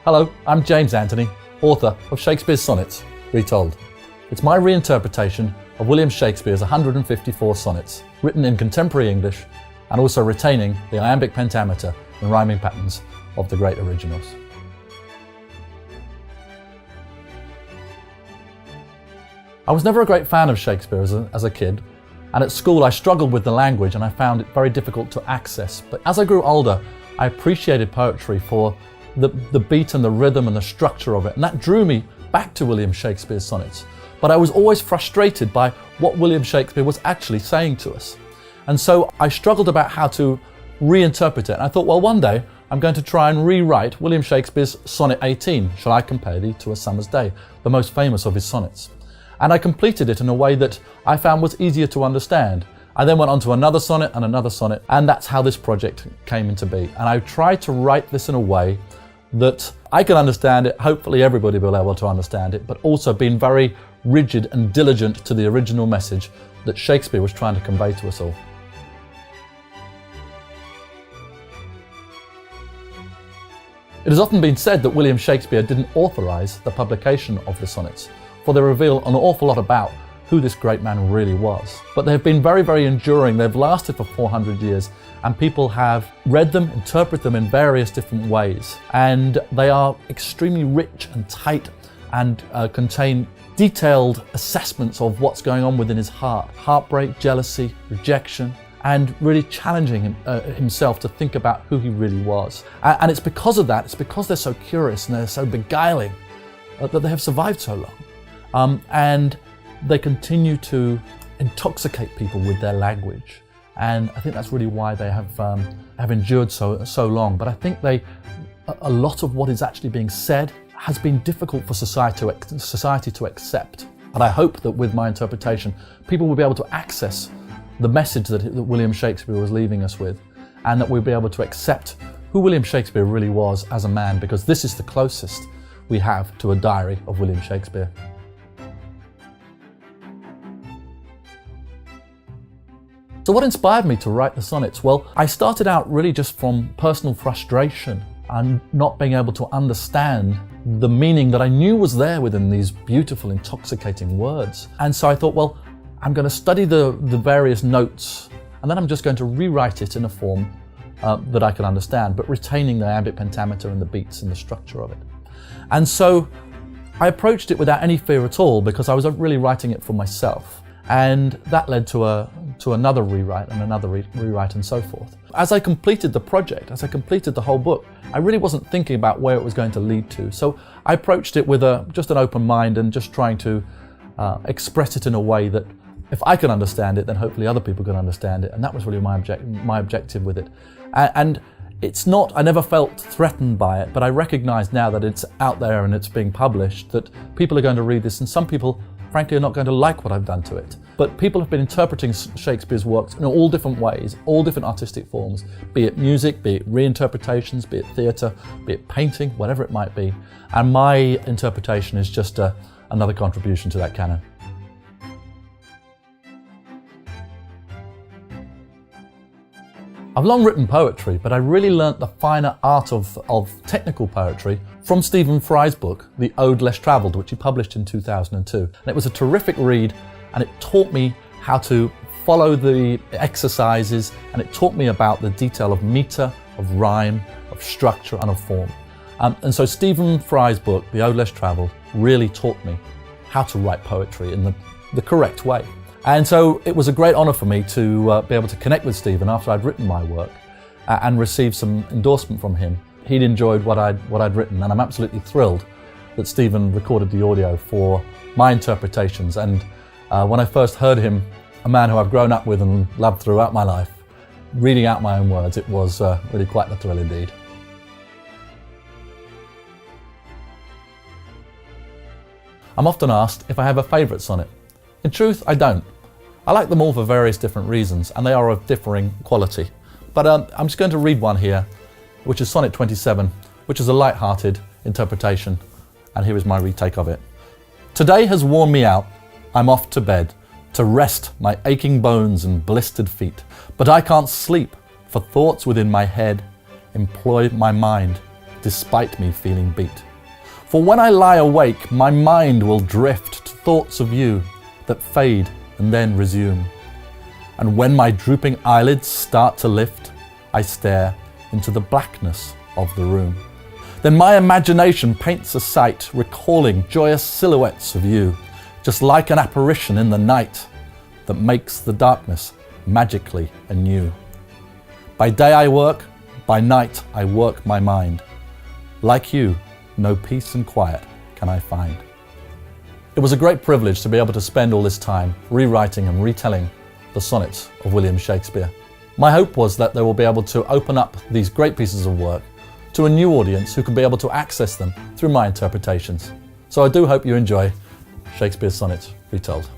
Hello, I'm James Anthony, author of Shakespeare's Sonnets, Retold. It's my reinterpretation of William Shakespeare's 154 sonnets, written in contemporary English and also retaining the iambic pentameter and rhyming patterns of the great originals. I was never a great fan of Shakespeare as a kid, and at school I struggled with the language and I found it very difficult to access. But as I grew older, I appreciated poetry for the beat and the rhythm and the structure of it, and that drew me back to William Shakespeare's sonnets. But I was always frustrated by what William Shakespeare was actually saying to us. And so I struggled about how to reinterpret it. And I thought, well, one day I'm going to try and rewrite William Shakespeare's Sonnet 18, Shall I Compare Thee to a Summer's Day, the most famous of his sonnets. And I completed it in a way that I found was easier to understand. I then went on to another sonnet, and that's how this project came into be. And I tried to write this in a way that I can understand it, hopefully everybody will be able to understand it, but also being very rigid and diligent to the original message that Shakespeare was trying to convey to us all. It has often been said that William Shakespeare didn't authorise the publication of the sonnets, for they reveal an awful lot about who this great man really was. But they've been very, very enduring. They've lasted for 400 years, and people have read them, interpret them in various different ways. And they are extremely rich and tight and contain detailed assessments of what's going on within his heart. Heartbreak, jealousy, rejection, and really challenging himself to think about who he really was. And it's because of that, it's because they're so curious and they're so beguiling that they have survived so long. And they continue to intoxicate people with their language. And I think that's really why they have endured so long. But I think a lot of what is actually being said has been difficult for society to accept. And I hope that with my interpretation, people will be able to access the message that William Shakespeare was leaving us with, and that we'll be able to accept who William Shakespeare really was as a man, because this is the closest we have to a diary of William Shakespeare. So what inspired me to write the sonnets? Well, I started out really just from personal frustration and not being able to understand the meaning that I knew was there within these beautiful, intoxicating words. And so I thought, well, I'm going to study the various notes, and then I'm just going to rewrite it in a form that I can understand, but retaining the iambic pentameter and the beats and the structure of it. And so I approached it without any fear at all, because I was really writing it for myself. And that led to another rewrite and another rewrite and so forth. As I completed the project, as I completed the whole book, I really wasn't thinking about where it was going to lead to. So I approached it with just an open mind and just trying to express it in a way that if I can understand it, then hopefully other people can understand it. And that was really my objective with it. And it's not, I never felt threatened by it, but I recognize now that it's out there and it's being published, that people are going to read this, and some people frankly are not going to like what I've done to it. But people have been interpreting Shakespeare's works in all different ways, all different artistic forms, be it music, be it reinterpretations, be it theatre, be it painting, whatever it might be. And my interpretation is just another contribution to that canon. I've long written poetry, but I really learnt the finer art of technical poetry from Stephen Fry's book, The Ode Less Travelled, which he published in 2002. And it was a terrific read, and it taught me how to follow the exercises, and it taught me about the detail of metre, of rhyme, of structure, and of form. And so Stephen Fry's book, The Ode Less Travelled, really taught me how to write poetry in the correct way. And so it was a great honour for me to be able to connect with Stephen after I'd written my work and receive some endorsement from him. He'd enjoyed what I'd written, and I'm absolutely thrilled that Stephen recorded the audio for my interpretations. And when I first heard him, a man who I've grown up with and loved throughout my life, reading out my own words, it was really quite the thrill indeed. I'm often asked if I have a favourite sonnet. In truth, I don't. I like them all for various different reasons, and they are of differing quality. But I'm just going to read one here, which is Sonnet 27, which is a light-hearted interpretation, and here is my retake of it. Today has worn me out, I'm off to bed, to rest my aching bones and blistered feet. But I can't sleep, for thoughts within my head employ my mind despite me feeling beat. For when I lie awake, my mind will drift to thoughts of you that fade and then resume. And when my drooping eyelids start to lift, I stare into the blackness of the room. Then my imagination paints a sight, recalling joyous silhouettes of you, just like an apparition in the night that makes the darkness magically anew. By day I work, by night I work my mind. Like you, no peace and quiet can I find. It was a great privilege to be able to spend all this time rewriting and retelling the sonnets of William Shakespeare. My hope was that they will be able to open up these great pieces of work to a new audience who can be able to access them through my interpretations. So I do hope you enjoy Shakespeare's Sonnets Retold.